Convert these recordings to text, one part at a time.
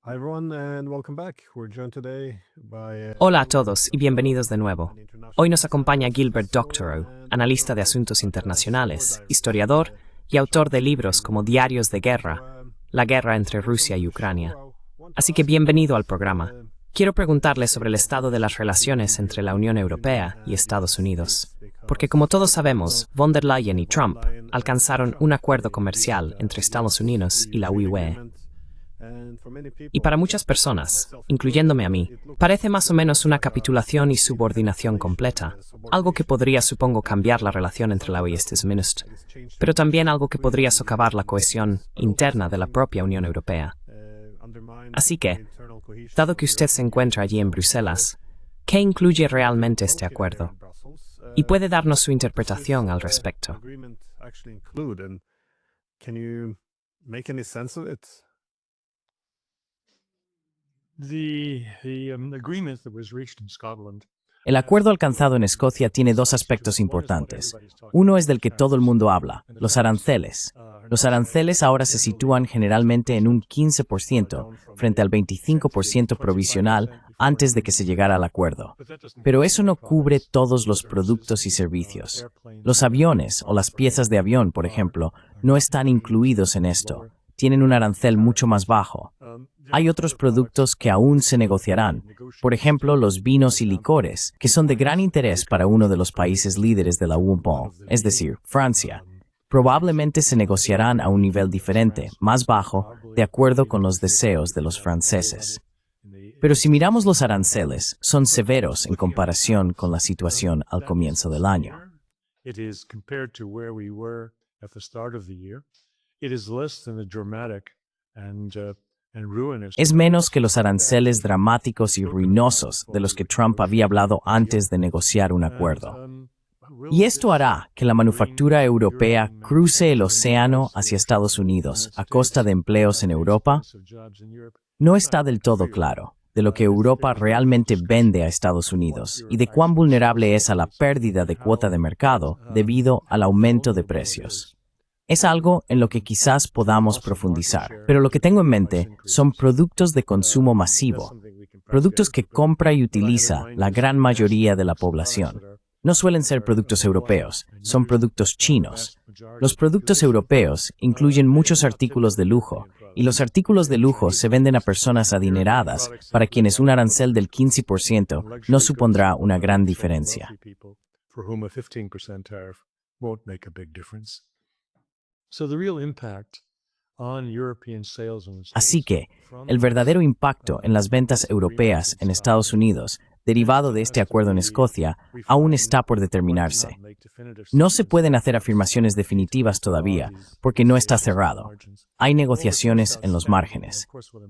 Hi everyone, and welcome back. We're joined today by Hola a todos y bienvenidos de nuevo. an Hoy international nos acompaña Gilbert professor Doctorow, and analista de author of asuntos Civil War internacionales, Diaries and historiador y autor de libros como Trump-Ukraine War. Diarios de So, Guerra, La guerra entre welcome Rusia to y the show. Ucrania. I want to Así que ask about bienvenido al programa. Quiero preguntarle sobre el estado de las relaciones entre la Unión Europea y the United Estados Unidos, States porque como because, todos as you know, sabemos, von der Leyen y von der Trump Leyen and alcanzaron un Trump acuerdo they reached comercial a entre Estados Unidos y la trade UE. agreement, and for many Y people, para muchas personas, myself included, incluyéndome a mí, it parece looks más o menos una like a capitulación y complete subordinación capitulation completa, and algo que subordination, podría supongo cambiar la and relación entre la UE y something Estados that Unidos, I guess changed the pero también relationship algo que podría between the socavar la European cohesión nations, but also interna de la something that propia Unión could Europea. undermine Así the que, internal cohesion dado of que the usted se European encuentra Union. allí en Bruselas, ¿qué incluye realmente este Located here acuerdo? in Brussels, Y puede darnos su what does this interpretación al respecto. agreement actually include, and can you make any sense of it? The agreement that was reached in Scotland. El acuerdo alcanzado en Escocia tiene dos aspectos importantes. Uno es del que todo el mundo habla, los aranceles. Los aranceles ahora se sitúan generalmente en un 15% frente al 25% provisional antes de que se llegara al acuerdo. Pero eso no cubre todos los productos y servicios. Los aviones o las piezas de avión, por ejemplo, no están incluidos en esto. Tienen un arancel mucho más bajo. Hay otros productos que aún se negociarán, por ejemplo, los vinos y licores, que son de gran interés para uno de los países líderes de la UPON, es decir, Francia. Probablemente se negociarán a un nivel diferente, más bajo, de acuerdo con los deseos de los franceses. Pero si miramos los aranceles, son severos en comparación con la situación al comienzo del año. It is compared to where we were at the start of the year. It is less than the dramatic and ruinous. Es menos que los aranceles dramáticos y ruinosos de los que Trump había hablado antes de negociar un acuerdo. Y esto hará que la manufactura europea cruce el océano hacia Estados Unidos a costa de empleos en Europa. No está del todo claro de lo que Europa realmente vende a Estados Unidos y de cuán vulnerable es a la pérdida de cuota de mercado debido al aumento de precios. Es algo en lo que quizás podamos profundizar, pero lo que tengo en mente son productos de consumo masivo, productos que compra y utiliza la gran mayoría de la población. No suelen ser productos europeos, son productos chinos. Los productos europeos incluyen muchos artículos de lujo, y los artículos de lujo se venden a personas adineradas, para quienes un arancel del 15% no supondrá una gran diferencia. Así que, el verdadero impacto en las ventas europeas en Estados Unidos, derivado de este acuerdo en Escocia, aún está por determinarse. No se pueden hacer afirmaciones definitivas todavía, porque no está cerrado. Hay negociaciones en los márgenes.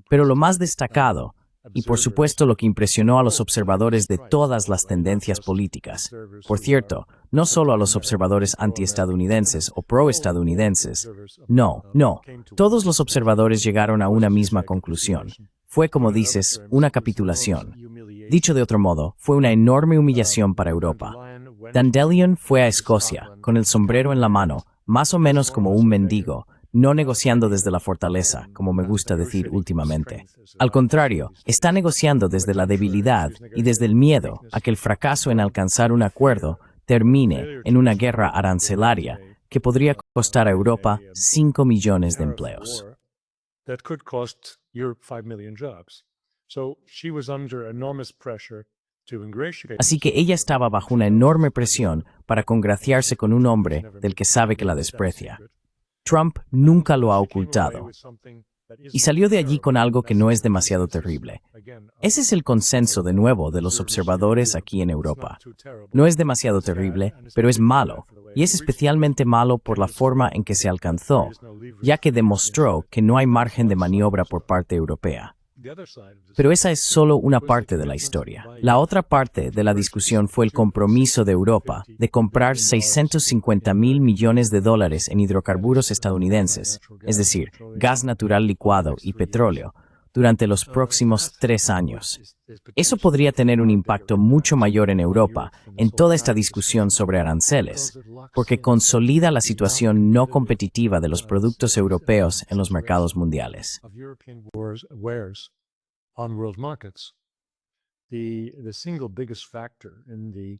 Pero lo más destacado, y por supuesto lo que impresionó a los observadores de todas las tendencias políticas, por cierto, no solo a los observadores antiestadounidenses o proestadounidenses, no, todos los observadores llegaron a una misma conclusión. Fue, como dices, una capitulación. Dicho de otro modo, fue una enorme humillación para Europa. Dandelion fue a Escocia, con el sombrero en la mano, más o menos como un mendigo, no negociando desde la fortaleza, como me gusta decir últimamente. Al contrario, está negociando desde la debilidad y desde el miedo a que el fracaso en alcanzar un acuerdo termine en una guerra arancelaria que podría costar a Europa 5 millones de empleos. Así que ella estaba bajo una enorme presión para congraciarse con un hombre del que sabe que la desprecia. Trump nunca lo ha ocultado. Y salió de allí con algo que no es demasiado terrible. Ese es el consenso de nuevo de los observadores aquí en Europa. No es demasiado terrible, pero es malo, y es especialmente malo por la forma en que se alcanzó, ya que demostró que no hay margen de maniobra por parte europea. Pero esa es solo una parte de la historia. La otra parte de la discusión fue el compromiso de Europa de comprar $650.000 millones en hidrocarburos estadounidenses, es decir, gas natural licuado y petróleo, durante los próximos 3 años. Eso podría tener un impacto mucho mayor en Europa, en toda esta discusión sobre aranceles, porque consolida la situación no competitiva de los productos europeos en los mercados mundiales. on world markets. The single biggest factor in the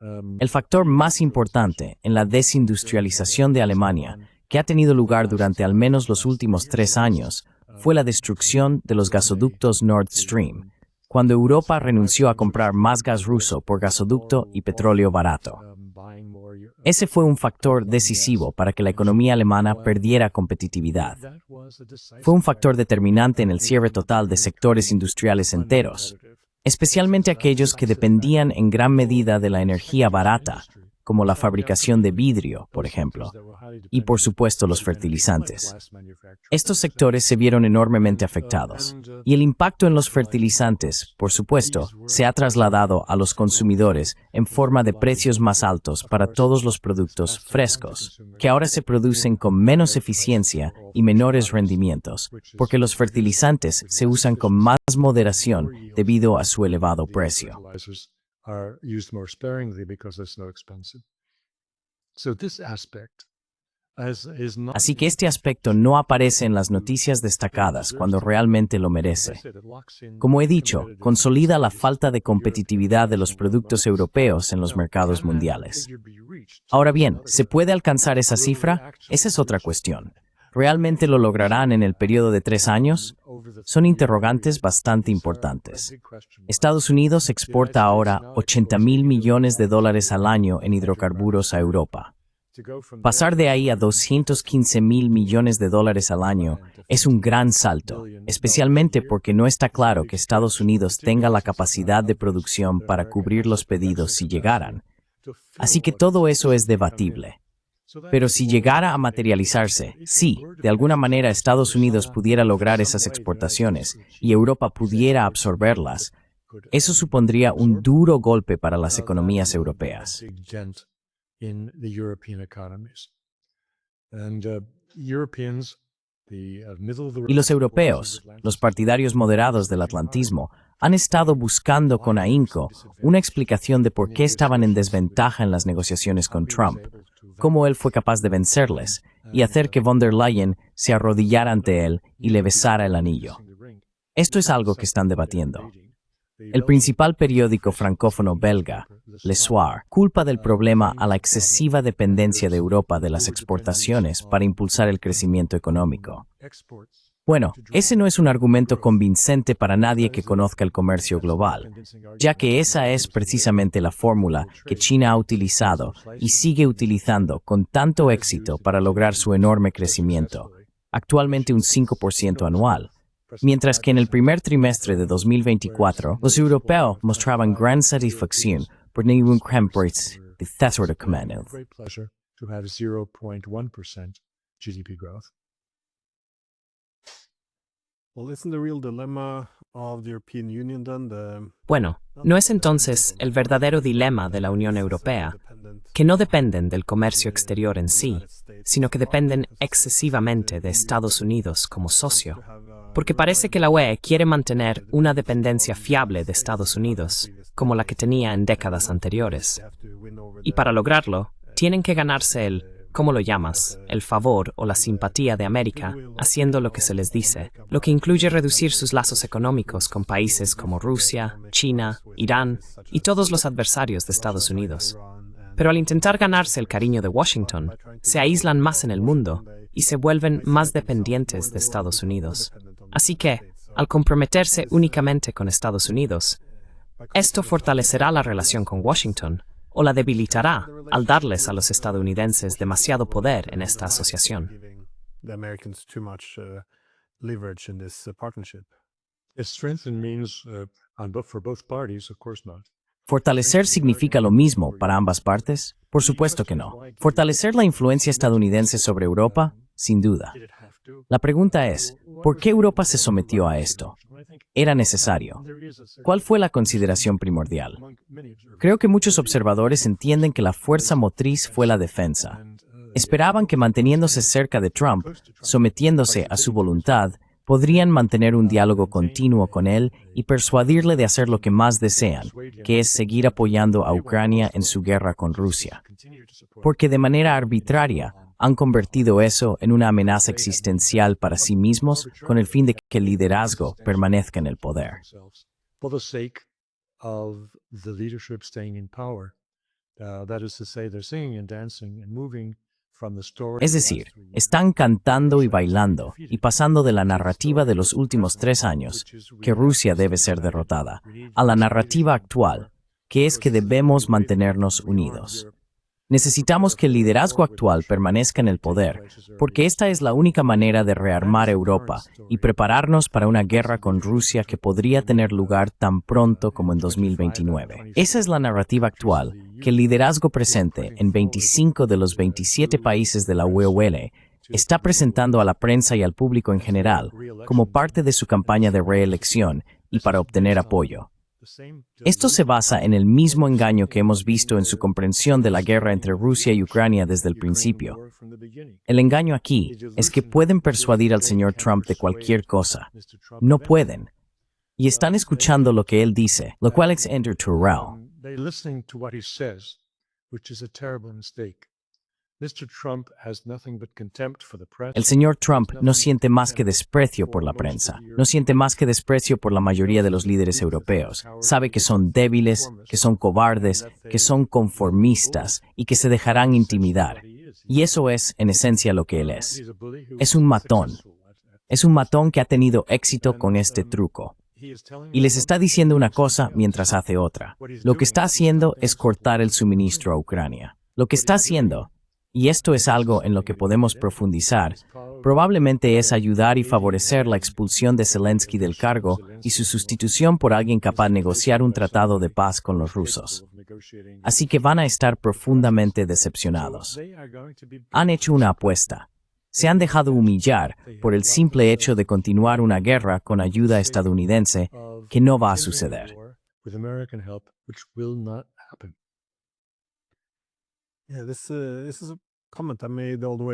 El factor más importante en la desindustrialización de Alemania, que ha tenido lugar durante al menos los últimos 3 años, fue la destrucción de los gasoductos Nord Stream, cuando Europa renunció a comprar más gas ruso por gasoducto y petróleo barato. Ese fue un factor decisivo para que la economía alemana perdiera competitividad. Fue un factor determinante en el cierre total de sectores industriales enteros, especialmente aquellos que dependían en gran medida de la energía barata, como la fabricación de vidrio, por ejemplo, y por supuesto los fertilizantes. Estos sectores se vieron enormemente afectados, y el impacto en los fertilizantes, por supuesto, se ha trasladado a los consumidores en forma de precios más altos para todos los productos frescos, que ahora se producen con menos eficiencia y menores rendimientos, porque los fertilizantes se usan con más moderación debido a su elevado precio. Are used more sparingly because it's no expensive. So this aspect is not Así que este aspecto no aparece en las noticias destacadas cuando realmente lo merece. Como he dicho, consolida la falta de competitividad de los productos europeos en los mercados mundiales. Ahora bien, ¿se puede alcanzar esa cifra? Esa es otra cuestión. ¿Realmente lo lograrán en el periodo de 3 años? Son interrogantes bastante importantes. Estados Unidos exporta ahora $80,000 millones al año en hidrocarburos a Europa. Pasar de ahí a $215,000 millones al año es un gran salto, especialmente porque no está claro que Estados Unidos tenga la capacidad de producción para cubrir los pedidos si llegaran. Así que todo eso es debatible. Pero si llegara a materializarse, sí, de alguna manera Estados Unidos pudiera lograr esas exportaciones y Europa pudiera absorberlas, eso supondría un duro golpe para las economías europeas. Y los europeos, los partidarios moderados del atlantismo, han estado buscando con ahínco una explicación de por qué estaban en desventaja en las negociaciones con Trump, cómo él fue capaz de vencerles y hacer que von der Leyen se arrodillara ante él y le besara el anillo. Esto es algo que están debatiendo. El principal periódico francófono belga, Le Soir, culpa del problema a la excesiva dependencia de Europa de las exportaciones para impulsar el crecimiento económico. Bueno, ese no es un argumento convincente para nadie que conozca el comercio global, ya que esa es precisamente la fórmula que China ha utilizado y sigue utilizando con tanto éxito para lograr su enorme crecimiento, actualmente un 5% anual. Mientras que en el primer trimestre de 2024, los europeos mostraban gran satisfacción por ningún cambio de tasas de comercio. Bueno, ¿no es entonces el verdadero dilema de la Unión Europea, que no dependen del comercio exterior en sí, sino que dependen excesivamente de Estados Unidos como socio? Porque parece que la UE quiere mantener una dependencia fiable de Estados Unidos, como la que tenía en décadas anteriores. Y para lograrlo, tienen que ganarse el, ¿cómo lo llamas?, el favor o la simpatía de América, haciendo lo que se les dice, lo que incluye reducir sus lazos económicos con países como Rusia, China, Irán y todos los adversarios de Estados Unidos. Pero al intentar ganarse el cariño de Washington, se aíslan más en el mundo y se vuelven más dependientes de Estados Unidos. Así que, al comprometerse únicamente con Estados Unidos, esto fortalecerá la relación con Washington o la debilitará al darles a los estadounidenses demasiado poder en esta asociación. ¿Fortalecer significa lo mismo para ambas partes? Por supuesto que no. ¿Fortalecer la influencia estadounidense sobre Europa? Sin duda. La pregunta es, ¿por qué Europa se sometió a esto? Era necesario. ¿Cuál fue la consideración primordial? Creo que muchos observadores entienden que la fuerza motriz fue la defensa. Esperaban que manteniéndose cerca de Trump, sometiéndose a su voluntad, podrían mantener un diálogo continuo con él y persuadirle de hacer lo que más desean, que es seguir apoyando a Ucrania en su guerra con Rusia. Porque de manera arbitraria, han convertido eso en una amenaza existencial para sí mismos con el fin de que el liderazgo permanezca en el poder. For the sake of the leadership staying in power. That is to say, they're singing and dancing and moving from the story. Es decir, están cantando y bailando y pasando de la narrativa de los últimos 3 años, que Rusia debe ser derrotada, a la narrativa actual, que es que debemos mantenernos unidos. Necesitamos que el liderazgo actual permanezca en el poder, porque esta es la única manera de rearmar Europa y prepararnos para una guerra con Rusia que podría tener lugar tan pronto como en 2029. Esa es la narrativa actual que el liderazgo presente en 25 de los 27 países de la UEL está presentando a la prensa y al público en general como parte de su campaña de reelección y para obtener apoyo. Esto se basa en el mismo engaño que hemos visto en su comprensión de la guerra entre Rusia y Ucrania desde el principio. El engaño aquí es que pueden persuadir al señor Trump de cualquier cosa. No pueden. Y están escuchando lo que él dice, lo cual es enter Terrell. They're listening to what he says, which is a terrible mistake. Mr. Trump has nothing but contempt for the press. El señor Trump no siente más que desprecio por la prensa, no siente más que desprecio por la mayoría de los líderes europeos. Sabe que son débiles, que son cobardes, que son conformistas y que se dejarán intimidar. Y eso es, en esencia, lo que él es. Es un matón. Es un matón que ha tenido éxito con este truco. Y les está diciendo una cosa mientras hace otra. Lo que está haciendo es cortar el suministro a Ucrania. Lo que está haciendo, y esto es algo en lo que podemos profundizar, probablemente es ayudar y favorecer la expulsión de Zelensky del cargo y su sustitución por alguien capaz de negociar un tratado de paz con los rusos. Así que van a estar profundamente decepcionados. Han hecho una apuesta. Se han dejado humillar por el simple hecho de continuar una guerra con ayuda estadounidense que no va a suceder.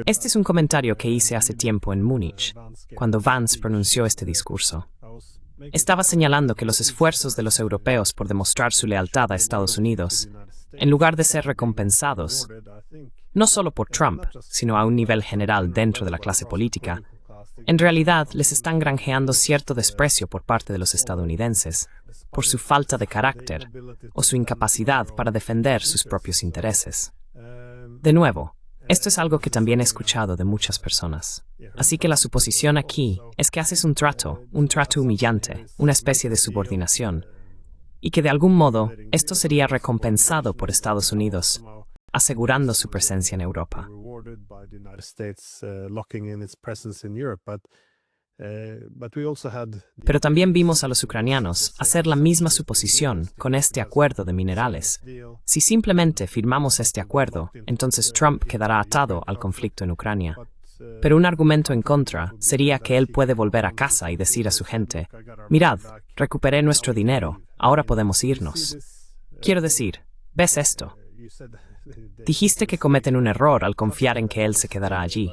Este es un comentario que hice hace tiempo en Múnich, cuando Vance pronunció este discurso. Estaba señalando que los esfuerzos de los europeos por demostrar su lealtad a Estados Unidos, en lugar de ser recompensados, no solo por Trump, sino a un nivel general dentro de la clase política, en realidad les están granjeando cierto desprecio por parte de los estadounidenses por su falta de carácter o su incapacidad para defender sus propios intereses. De nuevo, esto es algo que también he escuchado de muchas personas. Así que la suposición aquí es que haces un trato humillante, una especie de subordinación, y que de algún modo esto sería recompensado por Estados Unidos, asegurando su presencia en Europa. Pero también vimos a los ucranianos hacer la misma suposición con este acuerdo de minerales. Si simplemente firmamos este acuerdo, entonces Trump quedará atado al conflicto en Ucrania. Pero un argumento en contra sería que él puede volver a casa y decir a su gente, mirad, recuperé nuestro dinero, ahora podemos irnos. Quiero decir, ¿ves esto? Dijiste que cometen un error al confiar en que él se quedará allí.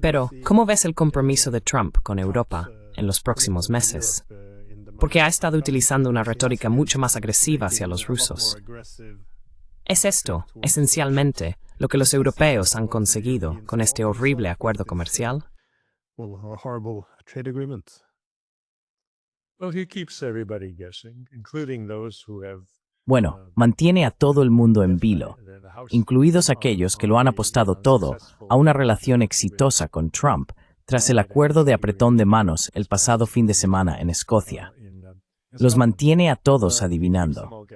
Pero, ¿cómo ves el compromiso de Trump con Europa en los próximos meses? Porque ha estado utilizando una retórica mucho más agresiva hacia los rusos. ¿Es esto, esencialmente, lo que los europeos han conseguido con este horrible acuerdo comercial? Bueno, mantiene a todo el mundo en vilo, incluidos aquellos que lo han apostado todo a una relación exitosa con Trump tras el acuerdo de apretón de manos el pasado fin de semana en Escocia. Los mantiene a todos adivinando.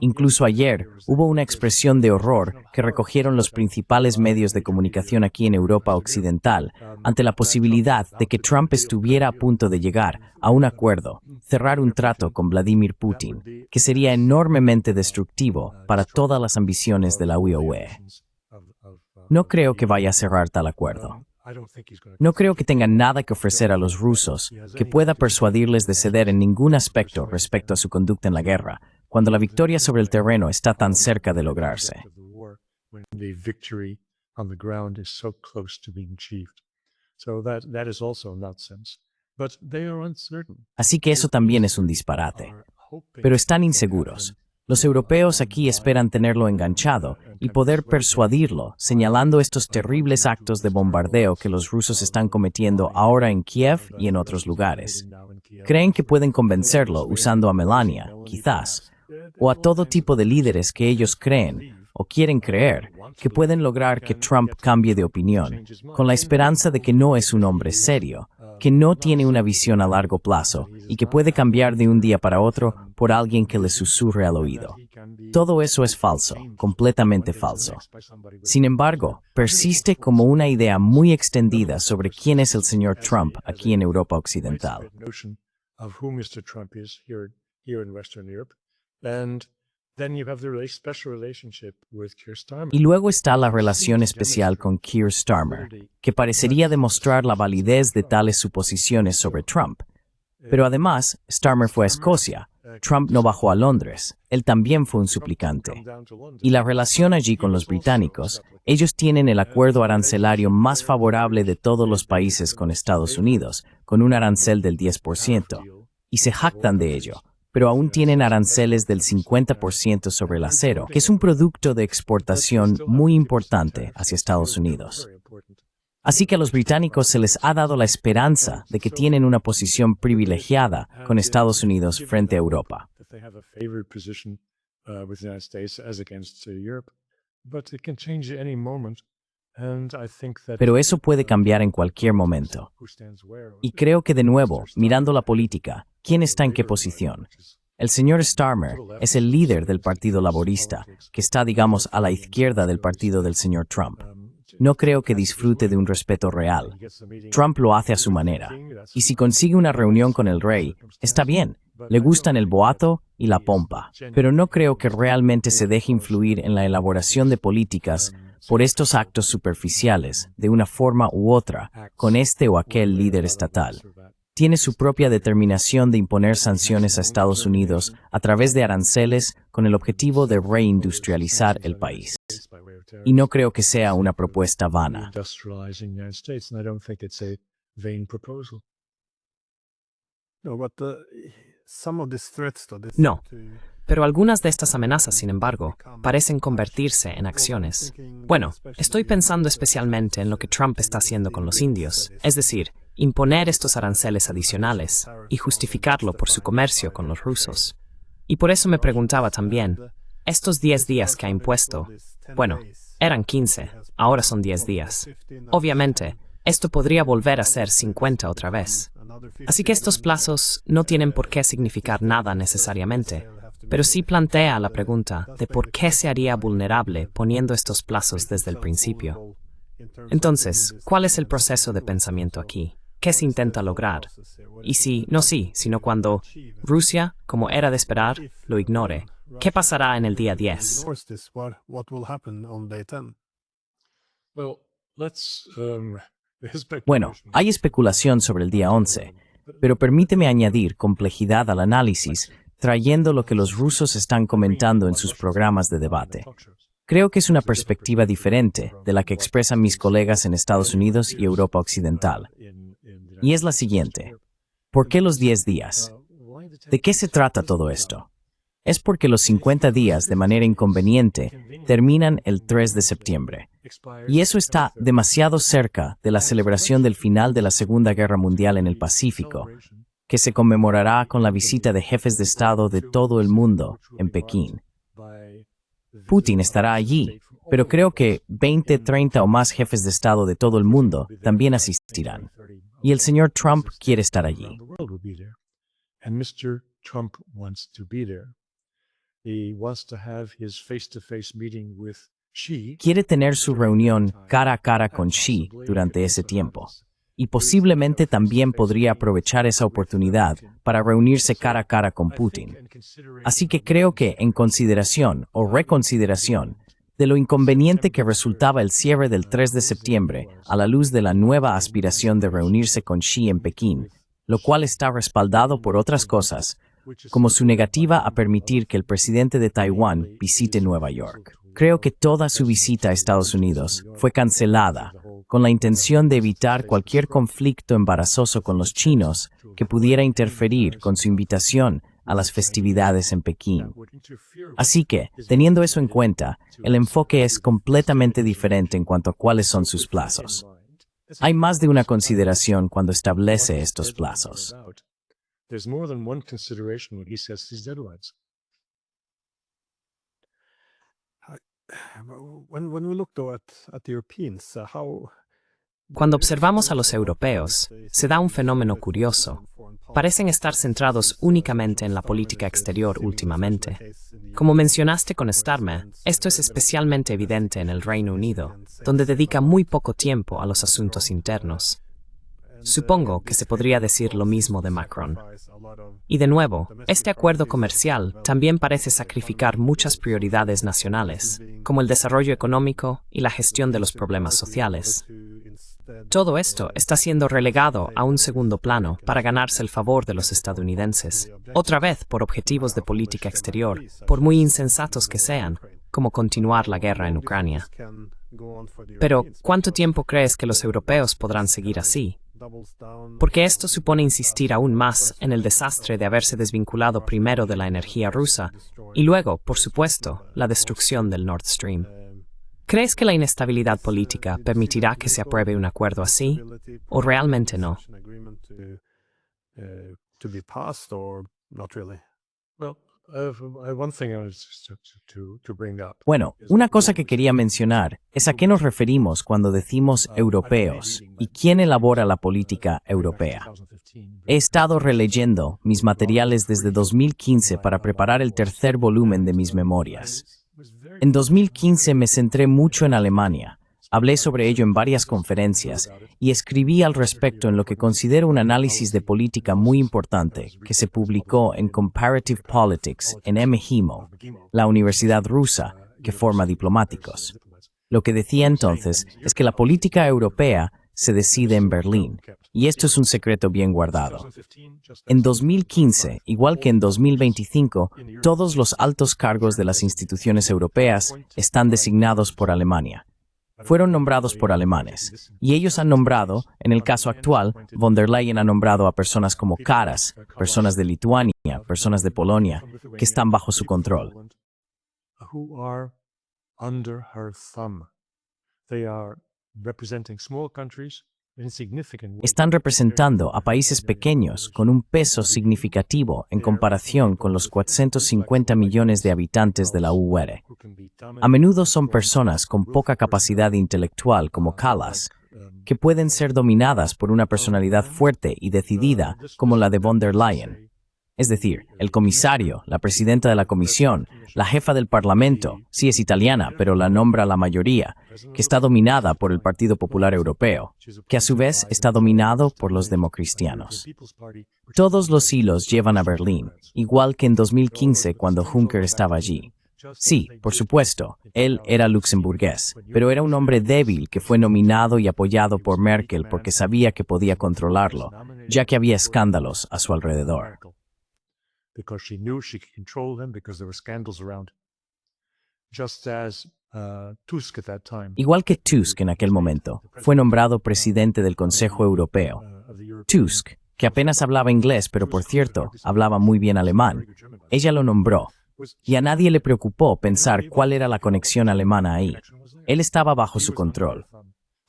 Incluso ayer hubo una expresión de horror que recogieron los principales medios de comunicación aquí en Europa Occidental ante la posibilidad de que Trump estuviera a punto de llegar a un acuerdo, cerrar un trato con Vladimir Putin, que sería enormemente destructivo para todas las ambiciones de la UE. No creo que vaya a cerrar tal acuerdo. No creo que tenga nada que ofrecer a los rusos que pueda persuadirles de ceder en ningún aspecto respecto a su conducta en la guerra, cuando la victoria sobre el terreno está tan cerca de lograrse. Así que eso también es un disparate. Pero están inseguros. Los europeos aquí esperan tenerlo enganchado y poder persuadirlo, señalando estos terribles actos de bombardeo que los rusos están cometiendo ahora en Kiev y en otros lugares. Creen que pueden convencerlo usando a Melania, quizás, o a todo tipo de líderes que ellos creen o quieren creer que pueden lograr que Trump cambie de opinión, con la esperanza de que no es un hombre serio, que no tiene una visión a largo plazo y que puede cambiar de un día para otro por alguien que le susurre al oído. Todo eso es falso, completamente falso. Sin embargo, persiste como una idea muy extendida sobre quién es el señor Trump aquí en Europa Occidental. Y luego está la relación especial con Keir Starmer, que parecería demostrar la validez de tales suposiciones sobre Trump. Pero además, Starmer fue a Escocia. Trump no bajó a Londres. Él también fue un suplicante. Y la relación allí con los británicos, ellos tienen el acuerdo arancelario más favorable de todos los países con Estados Unidos, con un arancel del 10%, y se jactan de ello. Pero aún tienen aranceles del 50% sobre el acero, que es un producto de exportación muy importante hacia Estados Unidos. Así que a los británicos se les ha dado la esperanza de que tienen una posición privilegiada con Estados Unidos frente a Europa. Pero eso puede cambiar en cualquier momento. Y creo que de nuevo, mirando la política, ¿quién está en qué posición? El señor Starmer es el líder del Partido Laborista, que está, digamos, a la izquierda del partido del señor Trump. No creo que disfrute de un respeto real. Trump lo hace a su manera. Y si consigue una reunión con el rey, está bien. Le gustan el boato y la pompa. Pero no creo que realmente se deje influir en la elaboración de políticas por estos actos superficiales, de una forma u otra, con este o aquel líder estatal. Tiene su propia determinación de imponer sanciones a Estados Unidos a través de aranceles con el objetivo de reindustrializar el país. Y no creo que sea una propuesta vana. No, pero algunas de estas amenazas, sin embargo, parecen convertirse en acciones. Bueno, estoy pensando especialmente en lo que Trump está haciendo con los indios, es decir, imponer estos aranceles adicionales y justificarlo por su comercio con los rusos. Y por eso me preguntaba también, estos 10 días que ha impuesto, bueno, eran 15, ahora son 10 días. Obviamente, esto podría volver a ser 50 otra vez. Así que estos plazos no tienen por qué significar nada necesariamente, pero sí plantea la pregunta de por qué se haría vulnerable poniendo estos plazos desde el principio. Entonces, ¿cuál es el proceso de pensamiento aquí? ¿Qué se intenta lograr? Y si, no sí, sino cuando Rusia, como era de esperar, lo ignore, ¿qué pasará en el día 10? Bueno, hay especulación sobre el día 11, pero permíteme añadir complejidad al análisis, trayendo lo que los rusos están comentando en sus programas de debate. Creo que es una perspectiva diferente de la que expresan mis colegas en Estados Unidos y Europa Occidental. Y es la siguiente. ¿Por qué los 10 días? ¿De qué se trata todo esto? Es porque los 50 días, de manera inconveniente, terminan el 3 de septiembre. Y eso está demasiado cerca de la celebración del final de la Segunda Guerra Mundial en el Pacífico, que se conmemorará con la visita de jefes de Estado de todo el mundo en Pekín. Putin estará allí, pero creo que 20, 30 o más jefes de Estado de todo el mundo también asistirán. Y el señor Trump quiere estar allí. Quiere tener su reunión cara a cara con Xi durante ese tiempo. Y posiblemente también podría aprovechar esa oportunidad para reunirse cara a cara con Putin. Así que creo que, en consideración o reconsideración de lo inconveniente que resultaba el cierre del 3 de septiembre a la luz de la nueva aspiración de reunirse con Xi en Pekín, lo cual está respaldado por otras cosas, como su negativa a permitir que el presidente de Taiwán visite Nueva York. Creo que toda su visita a Estados Unidos fue cancelada con la intención de evitar cualquier conflicto embarazoso con los chinos que pudiera interferir con su invitación a las festividades en Pekín. Así que, teniendo eso en cuenta, el enfoque es completamente diferente en cuanto a cuáles son sus plazos. Hay más de una consideración cuando establece estos plazos. There's more than one consideration when he sets these deadlines. When we look though at the Europeans, how Cuando observamos a los europeos, se da un fenómeno curioso. Parecen estar centrados únicamente en la política exterior últimamente. Como mencionaste con Starmer, esto es especialmente evidente en el Reino Unido, donde dedica muy poco tiempo a los asuntos internos. Supongo que se podría decir lo mismo de Macron. Y de nuevo, este acuerdo comercial también parece sacrificar muchas prioridades nacionales, como el desarrollo económico y la gestión de los problemas sociales. Todo esto está siendo relegado a un segundo plano para ganarse el favor de los estadounidenses, otra vez por objetivos de política exterior, por muy insensatos que sean, como continuar la guerra en Ucrania. Pero, ¿cuánto tiempo crees que los europeos podrán seguir así? Porque esto supone insistir aún más en el desastre de haberse desvinculado primero de la energía rusa y luego, por supuesto, la destrucción del Nord Stream. ¿Crees que la inestabilidad política permitirá que se apruebe un acuerdo así? ¿O realmente no? to be passed or not really? Well, one thing I was just to bring up. Bueno, una cosa que quería mencionar es a qué nos referimos cuando decimos europeos y quién elabora la política europea. He estado releyendo mis materiales desde 2015 para preparar el tercer volumen de mis memorias. En 2015 me centré mucho en Alemania, hablé sobre ello en varias conferencias y escribí al respecto en lo que considero un análisis de política muy importante que se publicó en Comparative Politics en MGIMO, la universidad rusa que forma diplomáticos. Lo que decía entonces es que la política europea se decide en Berlín, y esto es un secreto bien guardado. En 2015, igual que en 2025, todos los altos cargos de las instituciones europeas están designados por Alemania. Fueron nombrados por alemanes, y ellos han nombrado, en el caso actual, von der Leyen ha nombrado a personas como Karas, personas de Lituania, personas de Polonia, que están bajo su control. Who are under her thumb. They are representing small countries, insignificant. Están representando a países pequeños con un peso significativo en comparación con los 450 millones de habitantes de la UE. A menudo son personas con poca capacidad intelectual como Kallas, que pueden ser dominadas por una personalidad fuerte y decidida como la de von der Leyen. Es decir, el comisario, la presidenta de la comisión, la jefa del parlamento, sí es italiana, pero la nombra la mayoría, que está dominada por el Partido Popular Europeo, que a su vez está dominado por los democristianos. Todos los hilos llevan a Berlín, igual que en 2015 cuando Juncker estaba allí. Sí, por supuesto, él era luxemburgués, pero era un hombre débil que fue nominado y apoyado por Merkel porque sabía que podía controlarlo, ya que había escándalos a su alrededor. Because she knew she could control them because there were scandals around. Just as Tusk at that time. Igual que Tusk en aquel momento, fue nombrado presidente del Consejo Europeo. Tusk, que apenas hablaba inglés, pero por cierto, hablaba muy bien alemán, ella lo nombró. Y a nadie le preocupó pensar cuál era la conexión alemana ahí. Él estaba bajo su control.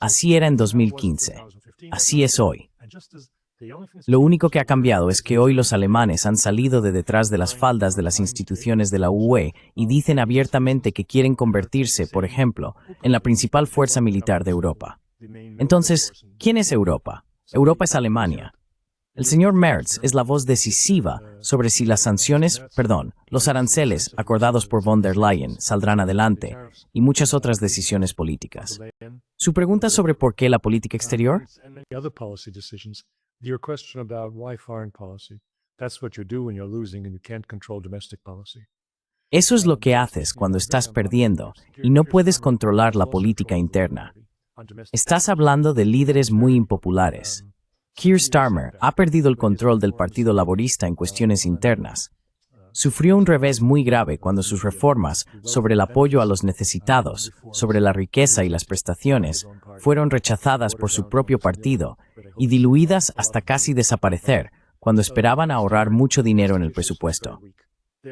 Así era en 2015. Así es hoy. Lo único que ha cambiado es que hoy los alemanes han salido de detrás de las faldas de las instituciones de la UE y dicen abiertamente que quieren convertirse, por ejemplo, en la principal fuerza militar de Europa. Entonces, ¿quién es Europa? Europa es Alemania. El señor Merz es la voz decisiva sobre si las los aranceles acordados por von der Leyen saldrán adelante y muchas otras decisiones políticas. ¿Su pregunta sobre por qué la política exterior? Your question about why foreign policy. That's what you do when you're losing and you can't control domestic policy. Eso es lo que haces cuando estás perdiendo y no puedes controlar la política interna. Estás hablando de líderes muy impopulares. Keir Starmer ha perdido el control del Partido Laborista en cuestiones internas. Sufrió un revés muy grave cuando sus reformas sobre el apoyo a los necesitados, sobre la riqueza y las prestaciones, fueron rechazadas por su propio partido y diluidas hasta casi desaparecer cuando esperaban ahorrar mucho dinero en el presupuesto.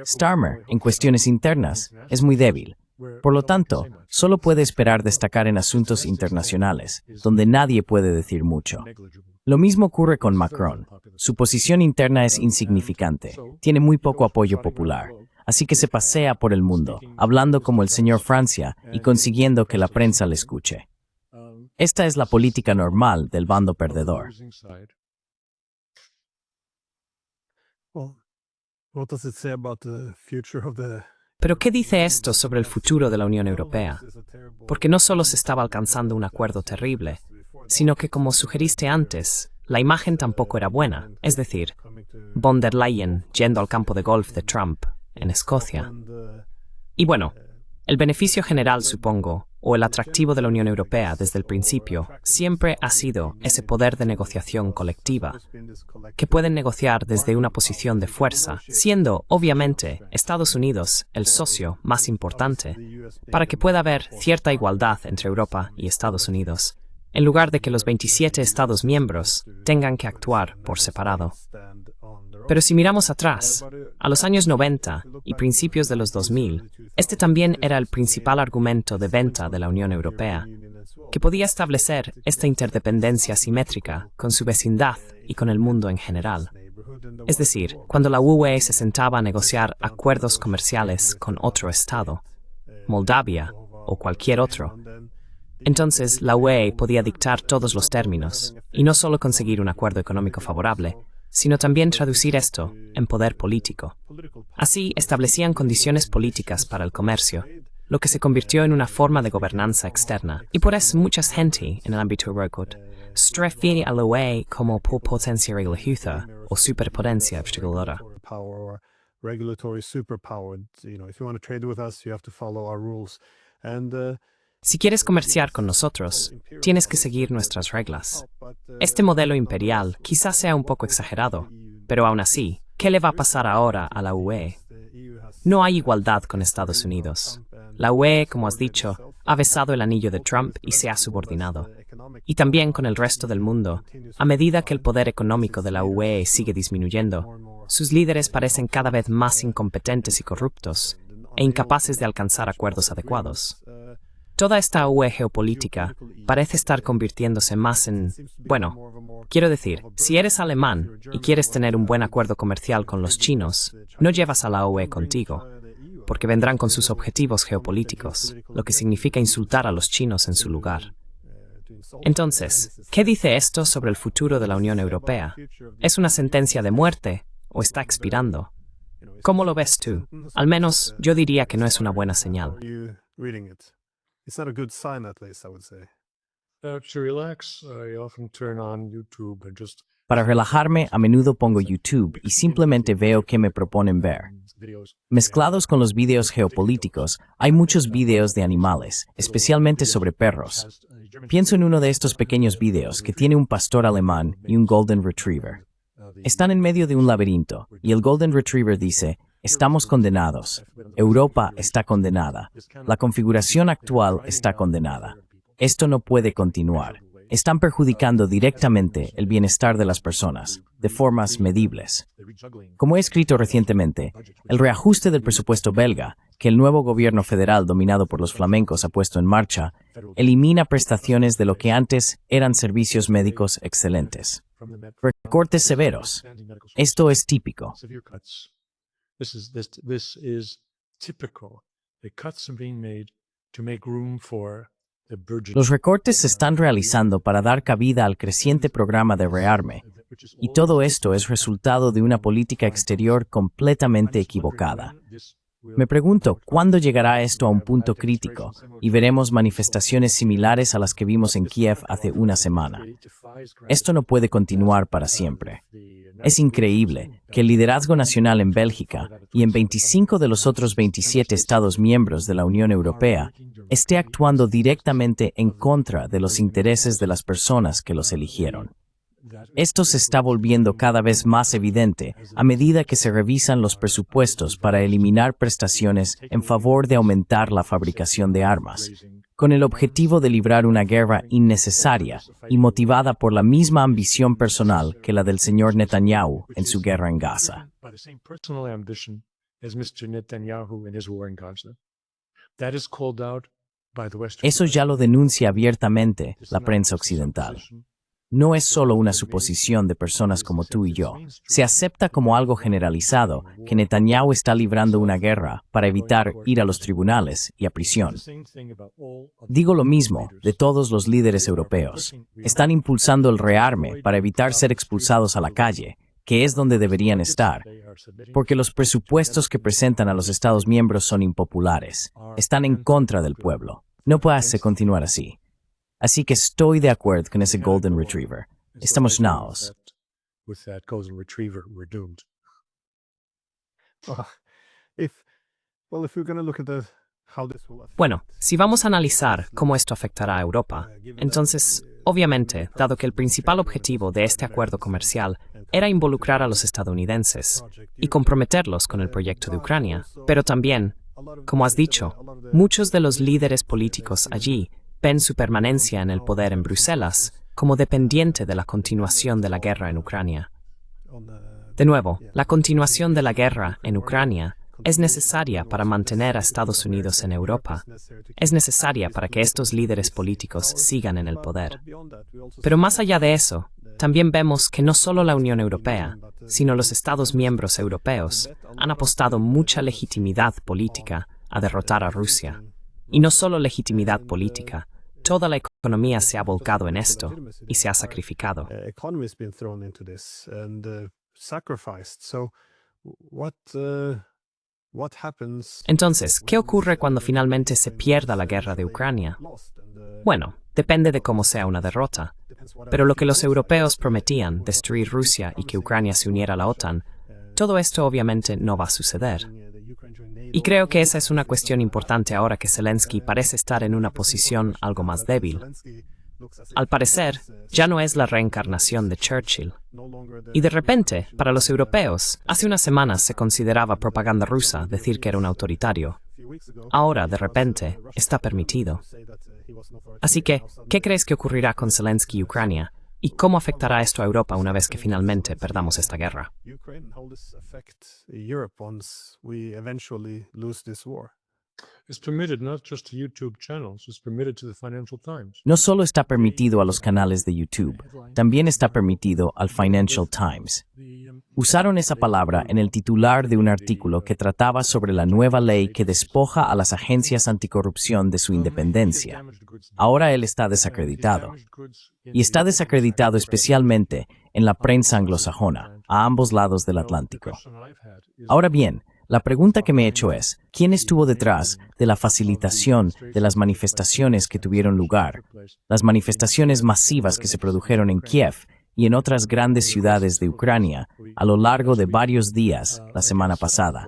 Starmer, en cuestiones internas, es muy débil. Por lo tanto, solo puede esperar destacar en asuntos internacionales, donde nadie puede decir mucho. Lo mismo ocurre con Macron. Su posición interna es insignificante, tiene muy poco apoyo popular, así que se pasea por el mundo, hablando como el señor Francia y consiguiendo que la prensa le escuche. Esta es la política normal del bando perdedor. Well, what does it say about the future of the... Pero ¿qué dice esto sobre el futuro de la Unión Europea? Porque no solo se estaba alcanzando un acuerdo terrible, sino que, como sugeriste antes, la imagen tampoco era buena. Es decir, von der Leyen yendo al campo de golf de Trump en Escocia. Y bueno, el beneficio general, supongo, o el atractivo de la Unión Europea desde el principio, siempre ha sido ese poder de negociación colectiva, que pueden negociar desde una posición de fuerza, siendo, obviamente, Estados Unidos el socio más importante, para que pueda haber cierta igualdad entre Europa y Estados Unidos, en lugar de que los 27 Estados miembros tengan que actuar por separado. Pero si miramos atrás, a los años 90 y principios de los 2000, este también era el principal argumento de venta de la Unión Europea, que podía establecer esta interdependencia simétrica con su vecindad y con el mundo en general. Es decir, cuando la UE se sentaba a negociar acuerdos comerciales con otro Estado, Moldavia o cualquier otro, entonces la UE podía dictar todos los términos y no solo conseguir un acuerdo económico favorable, sino también traducir esto en poder político. Así establecían condiciones políticas para el comercio, lo que se convirtió en una forma de gobernanza externa. Y por eso mucha gente en el ámbito europeo se refiere a la UE como potencia religiosa o superpotencia particular. Regulatory superpower. If you want to trade with us, you have to follow our rules. And Si quieres comerciar con nosotros, tienes que seguir nuestras reglas. Este modelo imperial quizás sea un poco exagerado, pero aún así, ¿qué le va a pasar ahora a la UE? No hay igualdad con Estados Unidos. La UE, como has dicho, ha besado el anillo de Trump y se ha subordinado. Y también con el resto del mundo, a medida que el poder económico de la UE sigue disminuyendo, sus líderes parecen cada vez más incompetentes y corruptos, e incapaces de alcanzar acuerdos adecuados. Toda esta UE geopolítica parece estar convirtiéndose más en... Bueno, quiero decir, si eres alemán y quieres tener un buen acuerdo comercial con los chinos, no llevas a la UE contigo, porque vendrán con sus objetivos geopolíticos, lo que significa insultar a los chinos en su lugar. Entonces, ¿qué dice esto sobre el futuro de la Unión Europea? ¿Es una sentencia de muerte o está expirando? ¿Cómo lo ves tú? Al menos yo diría que no es una buena señal. it's not a good sign, at least, I would say. To relax, I often turn on YouTube and just Para relajarme, a menudo pongo YouTube y simplemente veo qué me proponen ver. Mezclados con los videos geopolíticos, hay muchos videos de animales, especialmente sobre perros. Pienso en uno de estos pequeños videos que tiene un pastor alemán y un Golden Retriever. Están en medio de un laberinto y el Golden Retriever dice: estamos condenados. Europa está condenada. La configuración actual está condenada. Esto no puede continuar. Están perjudicando directamente el bienestar de las personas, de formas medibles. Como he escrito recientemente, el reajuste del presupuesto belga, que el nuevo gobierno federal dominado por los flamencos ha puesto en marcha, elimina prestaciones de lo que antes eran servicios médicos excelentes. Recortes severos. Esto es típico. This is typical. The cuts are being made to make room for the burgeoning. Los recortes se están realizando para dar cabida al creciente programa de rearme, y todo esto es resultado de una política exterior completamente equivocada. Me pregunto, ¿cuándo llegará esto a un punto crítico y veremos manifestaciones similares a las que vimos en Kiev hace una semana? Esto no puede continuar para siempre. Es increíble que el liderazgo nacional en Bélgica y en 25 de los otros 27 Estados miembros de la Unión Europea esté actuando directamente en contra de los intereses de las personas que los eligieron. Esto se está volviendo cada vez más evidente a medida que se revisan los presupuestos para eliminar prestaciones en favor de aumentar la fabricación de armas, con el objetivo de librar una guerra innecesaria y motivada por la misma ambición personal que la del señor Netanyahu en su guerra en Gaza. By the same personal ambition as Mr. Netanyahu in his war in Gaza. That is called out by the Western Eso ya lo denuncia abiertamente la prensa occidental. No es solo una suposición de personas como tú y yo. Se acepta como algo generalizado que Netanyahu está librando una guerra para evitar ir a los tribunales y a prisión. Digo lo mismo de todos los líderes europeos. Están impulsando el rearme para evitar ser expulsados a la calle, que es donde deberían estar, porque los presupuestos que presentan a los Estados miembros son impopulares. Están en contra del pueblo. No puede continuar así. Así que estoy de acuerdo con ese Golden Retriever. Estamos naos. With that golden retriever, we're doomed. If we're going to look at how this will affect, Bueno, si vamos a analizar cómo esto afectará a Europa, entonces, obviamente, dado que el principal objetivo de este acuerdo comercial era involucrar a los estadounidenses y comprometerlos con el proyecto de Ucrania, pero también, como has dicho, muchos de los líderes políticos allí ven su permanencia en el poder en Bruselas como dependiente de la continuación de la guerra en Ucrania. De nuevo, la continuación de la guerra en Ucrania es necesaria para mantener a Estados Unidos en Europa. Es necesaria para que estos líderes políticos sigan en el poder. Pero más allá de eso, también vemos que no solo la Unión Europea, sino los Estados miembros europeos han apostado mucha legitimidad política a derrotar a Rusia. Y no solo legitimidad política, toda la economía se ha volcado en esto y se ha sacrificado. economy has been thrown into this and sacrificed. So, what happens? Entonces, ¿qué ocurre cuando finalmente se pierda la guerra de Ucrania? Bueno, depende de cómo sea una derrota. Pero lo que los europeos prometían, destruir Rusia y que Ucrania se uniera a la OTAN, todo esto obviamente no va a suceder. Y creo que esa es una cuestión importante ahora que Zelensky parece estar en una posición algo más débil. Al parecer, ya no es la reencarnación de Churchill. Y de repente, para los europeos, hace unas semanas se consideraba propaganda rusa decir que era un autoritario. Ahora, de repente, está permitido. Así que, ¿qué crees que ocurrirá con Zelensky y Ucrania? ¿Y cómo afectará esto a Europa una vez que finalmente perdamos esta guerra? Ukraine, how this affect Europe once we eventually lose this war? It's permitted not just to YouTube channels, it's permitted to the Financial Times. No solo está permitido a los canales de YouTube, también está permitido al Financial Times. Usaron esa palabra en el titular de un artículo que trataba sobre la nueva ley que despoja a las agencias anticorrupción de su independencia. Ahora él está desacreditado. Y está desacreditado especialmente en la prensa anglosajona, a ambos lados del Atlántico. Ahora bien, la pregunta que me he hecho es, ¿quién estuvo detrás de la facilitación de las manifestaciones que tuvieron lugar? Las manifestaciones masivas que se produjeron en Kiev y en otras grandes ciudades de Ucrania a lo largo de varios días la semana pasada,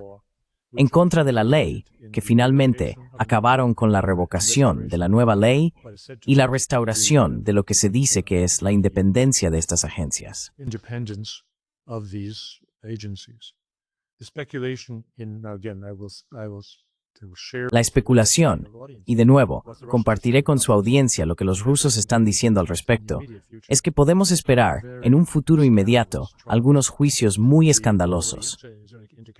en contra de la ley, que finalmente acabaron con la revocación de la nueva ley y la restauración de lo que se dice que es la independencia de estas agencias. Independence of these agencies. The speculation in, again, I will share. La especulación, y de nuevo, compartiré con su audiencia lo que los rusos están diciendo al respecto, es que podemos esperar, en un futuro inmediato, algunos juicios muy escandalosos.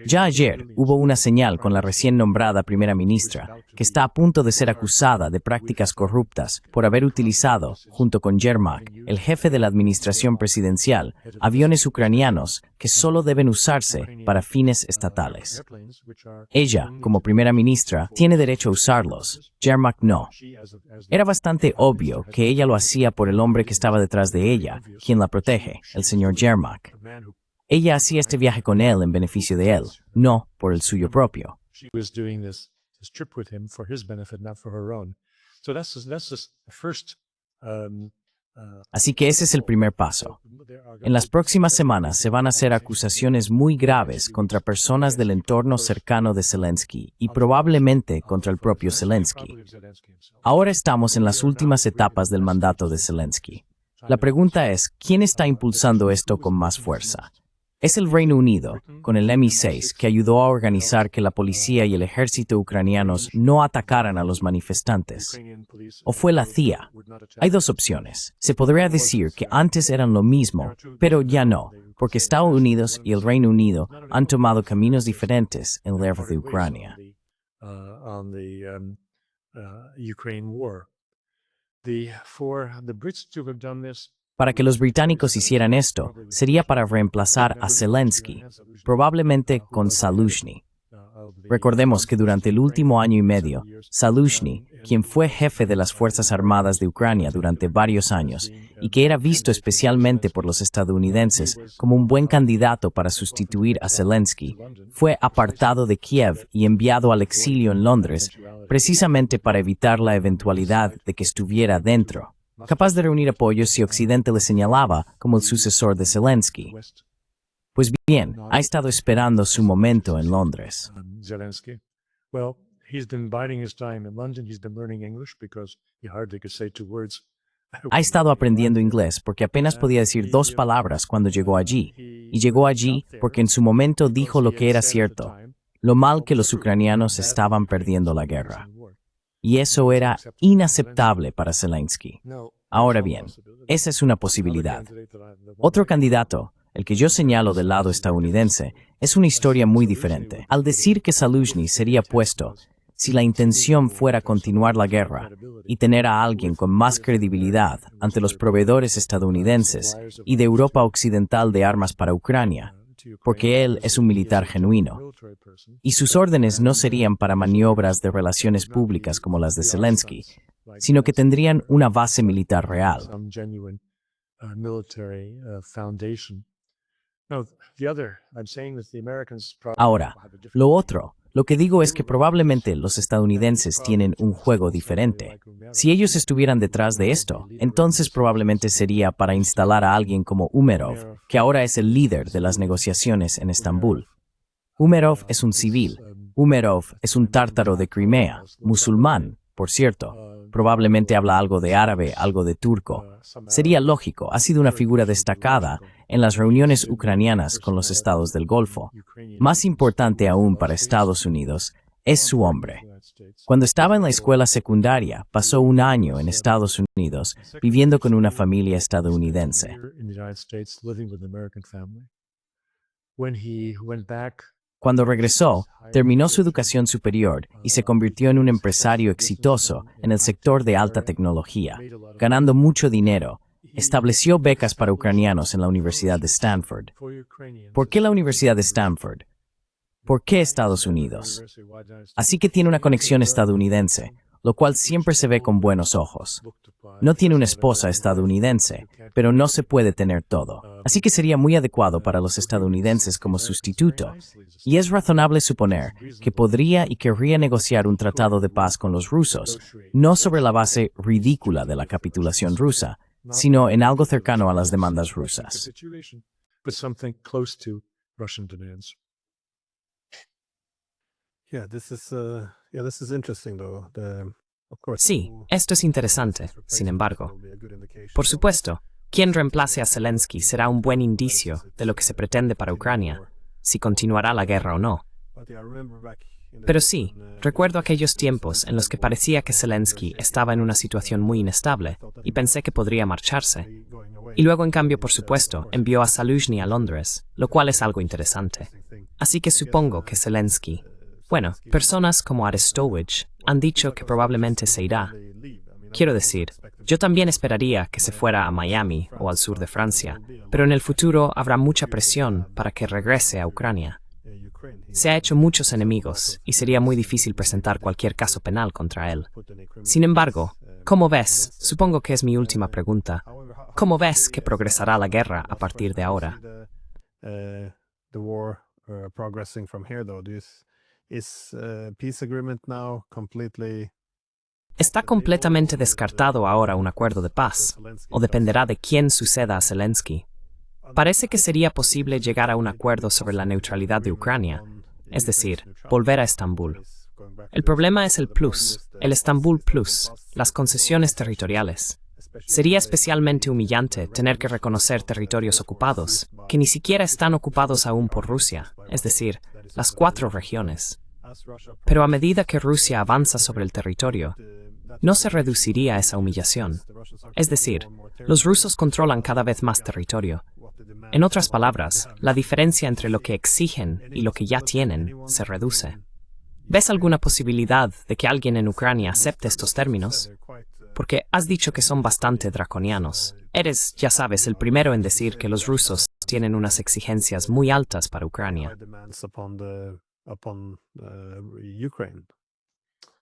Ya ayer hubo una señal con la recién nombrada primera ministra, que está a punto de ser acusada de prácticas corruptas por haber utilizado, junto con Yermak, el jefe de la administración presidencial, aviones ucranianos que solo deben usarse para fines estatales. Ella, como primera ministra, tiene derecho a usarlos. Yermak no. Era bastante obvio que ella lo hacía por el hombre que estaba detrás de ella, quien la protege, el señor Yermak. Ella hacía este viaje con él en beneficio de él, no por el suyo propio. She was doing this trip with him for his benefit, not for her own. So that's the first. Así que ese es el primer paso. En las próximas semanas se van a hacer acusaciones muy graves contra personas del entorno cercano de Zelensky y probablemente contra el propio Zelensky. Ahora estamos en las últimas etapas del mandato de Zelensky. La pregunta es, ¿quién está impulsando esto con más fuerza? Es el Reino Unido, con el MI6, que ayudó a organizar que la policía y el ejército ucranianos no atacaran a los manifestantes. ¿O fue la CIA? Hay dos opciones. Se podría decir que antes eran lo mismo, pero ya no, porque Estados Unidos y el Reino Unido han tomado caminos diferentes en la guerra de Ucrania. Para que los británicos hicieran esto, sería para reemplazar a Zelensky, probablemente con Zaluzhny. Recordemos que durante el último año y medio, Zaluzhny, quien fue jefe de las Fuerzas Armadas de Ucrania durante varios años y que era visto especialmente por los estadounidenses como un buen candidato para sustituir a Zelensky, fue apartado de Kiev y enviado al exilio en Londres, precisamente para evitar la eventualidad de que estuviera dentro, capaz de reunir apoyos si Occidente le señalaba como el sucesor de Zelensky. Pues bien, ha estado esperando su momento en Londres. Zelensky. Well, he's been biding his time in London. He's been learning English because he hardly could say 2 words. Ha estado aprendiendo inglés porque apenas podía decir 2 palabras cuando llegó allí. Y llegó allí porque en su momento dijo lo que era cierto, lo mal que los ucranianos estaban perdiendo la guerra. Y eso era inaceptable para Zelensky. Ahora bien, esa es una posibilidad. Otro candidato, el que yo señalo del lado estadounidense, es una historia muy diferente. Al decir que Zaluzhny sería puesto, si la intención fuera continuar la guerra y tener a alguien con más credibilidad ante los proveedores estadounidenses y de Europa Occidental de armas para Ucrania, porque él es un militar genuino, y sus órdenes no serían para maniobras de relaciones públicas como las de Zelensky, sino que tendrían una base militar real. Ahora, lo que digo es que probablemente los estadounidenses tienen un juego diferente. Si ellos estuvieran detrás de esto, entonces probablemente sería para instalar a alguien como Umerov, que ahora es el líder de las negociaciones en Estambul. Umerov es un civil. Umerov es un tártaro de Crimea, musulmán, por cierto. Probablemente habla algo de árabe, algo de turco. Sería lógico, ha sido una figura destacada en las reuniones ucranianas con los estados del Golfo. Más importante aún para Estados Unidos es su hombre. Cuando estaba en la escuela secundaria, pasó 1 año en Estados Unidos viviendo con una familia estadounidense. Cuando regresó, terminó su educación superior y se convirtió en un empresario exitoso en el sector de alta tecnología, ganando mucho dinero. Estableció becas para ucranianos en la Universidad de Stanford. ¿Por qué la Universidad de Stanford? ¿Por qué Estados Unidos? Así que tiene una conexión estadounidense, lo cual siempre se ve con buenos ojos. No tiene una esposa estadounidense, pero no se puede tener todo. Así que sería muy adecuado para los estadounidenses como sustituto. Y es razonable suponer que podría y querría negociar un tratado de paz con los rusos, no sobre la base ridícula de la capitulación rusa, sino en algo cercano a las demandas rusas. Sí, esto es interesante, sin embargo. Por supuesto, quien reemplace a Zelensky será un buen indicio de lo que se pretende para Ucrania, si continuará la guerra o no. Pero sí, recuerdo aquellos tiempos en los que parecía que Zelensky estaba en una situación muy inestable y pensé que podría marcharse. Y luego, en cambio, por supuesto, envió a Zaluzhny a Londres, lo cual es algo interesante. Así que supongo que Zelensky... Bueno, personas como Arestovich han dicho que probablemente se irá. Quiero decir, yo también esperaría que se fuera a Miami o al sur de Francia, pero en el futuro habrá mucha presión para que regrese a Ucrania. Se ha hecho muchos enemigos y sería muy difícil presentar cualquier caso penal contra él. Sin embargo, ¿cómo ves? Supongo que es mi última pregunta. ¿Cómo ves que progresará la guerra a partir de ahora? ¿Está completamente descartado ahora un acuerdo de paz? ¿O dependerá de quién suceda a Zelensky? Parece que sería posible llegar a un acuerdo sobre la neutralidad de Ucrania, es decir, volver a Estambul. El problema es el plus, el Estambul Plus, las concesiones territoriales. Sería especialmente humillante tener que reconocer territorios ocupados, que ni siquiera están ocupados aún por Rusia, es decir, las 4 regiones. Pero a medida que Rusia avanza sobre el territorio, no se reduciría esa humillación. Es decir, los rusos controlan cada vez más territorio. En otras palabras, la diferencia entre lo que exigen y lo que ya tienen se reduce. ¿Ves alguna posibilidad de que alguien en Ucrania acepte estos términos? Porque has dicho que son bastante draconianos. Eres, ya sabes, el primero en decir que los rusos tienen unas exigencias muy altas para Ucrania.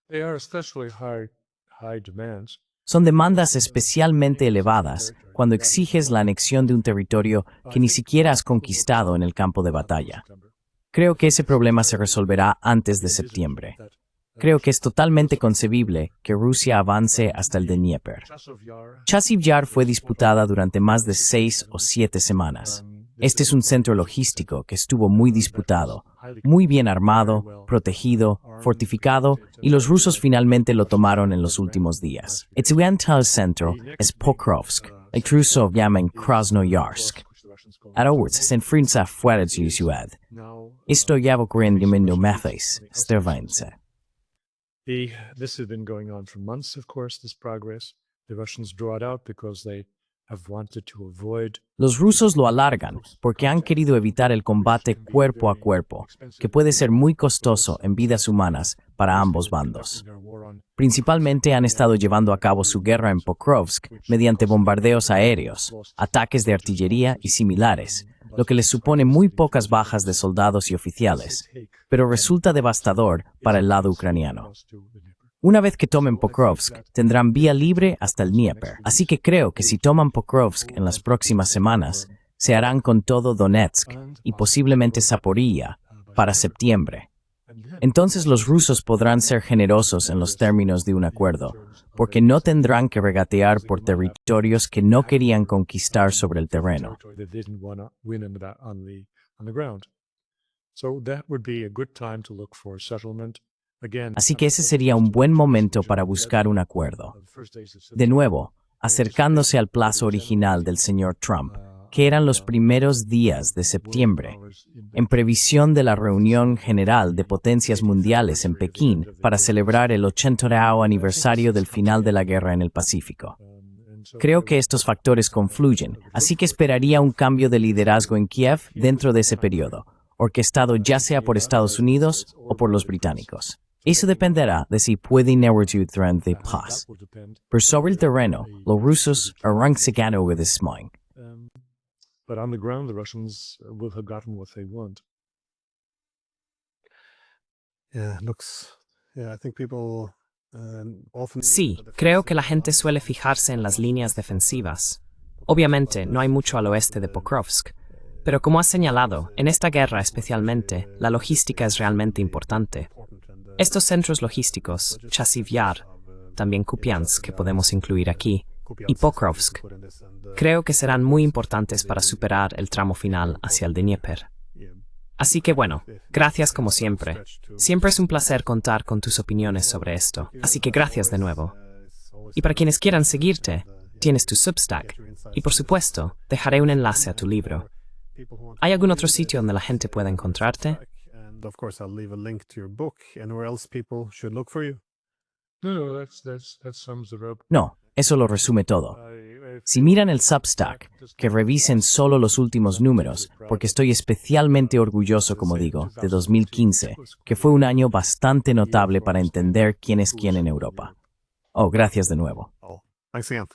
They are especially high demands. Son demandas especialmente elevadas cuando exiges la anexión de un territorio que ni siquiera has conquistado en el campo de batalla. Creo que ese problema se resolverá antes de septiembre. Creo que es totalmente concebible que Rusia avance hasta el Dnieper. Chasiv Yar fue disputada durante más de 6 o 7 semanas. Este es un centro logístico que estuvo muy disputado, muy bien armado, protegido, fortificado, y los rusos finalmente lo tomaron en los últimos días. El siguiente centro es Pokrovsk, el ruso llaman Krasnoyarsk. Ahora se enfrenta fuera de la ciudad. Esto ya ocurriendo en meses, This has been going on for months, of course, this progress. The Russians draw it out because they have wanted to avoid. Los rusos lo alargan porque han querido evitar el combate cuerpo a cuerpo, que puede ser muy costoso en vidas humanas para ambos bandos. Principalmente han estado llevando a cabo su guerra en Pokrovsk mediante bombardeos aéreos, ataques de artillería y similares, lo que les supone muy pocas bajas de soldados y oficiales, pero resulta devastador para el lado ucraniano. Una vez que tomen Pokrovsk, tendrán vía libre hasta el Dnieper, así que creo que si toman Pokrovsk en las próximas semanas, se harán con todo Donetsk y posiblemente Zaporilla para septiembre. Entonces los rusos podrán ser generosos en los términos de un acuerdo, porque no tendrán que regatear por territorios que no querían conquistar sobre el terreno. Así que ese sería un buen momento para buscar un acuerdo. De nuevo, acercándose al plazo original del señor Trump, que eran los primeros días de septiembre, en previsión de la reunión general de potencias mundiales en Pekín para celebrar el 80º aniversario del final de la guerra en el Pacífico. Creo que estos factores confluyen, así que esperaría un cambio de liderazgo en Kiev dentro de ese periodo, orquestado ya sea por Estados Unidos o por los británicos. Eso dependerá de si pueden negociar de paz. Pero sobre el terreno, los rusos harán ganando with this mind. But on the ground, the Russians will have gotten what they want. I think people often. Sí, creo que la gente suele fijarse en las líneas defensivas. Obviamente, no hay mucho al oeste de Pokrovsk, pero como has señalado, en esta guerra especialmente, la logística es realmente importante. Estos centros logísticos, Chasiv Yar, también Kupiansk, que podemos incluir aquí, y Pokrovsk, creo que serán muy importantes para superar el tramo final hacia el Dnieper. Así que bueno, gracias como siempre. Siempre es un placer contar con tus opiniones sobre esto, así que gracias de nuevo. Y para quienes quieran seguirte, tienes tu Substack, y por supuesto, dejaré un enlace a tu libro. ¿Hay algún otro sitio donde la gente pueda encontrarte? And of course, I'll leave a link to your book and where else people should look for you. No, that sums it up. No, eso lo resume todo. Si miran el Substack, que revisen solo los últimos números, porque estoy especialmente orgulloso, como digo, de 2015, que fue un año bastante notable para entender quién es quién en Europa. Oh, gracias de nuevo. Thanks again.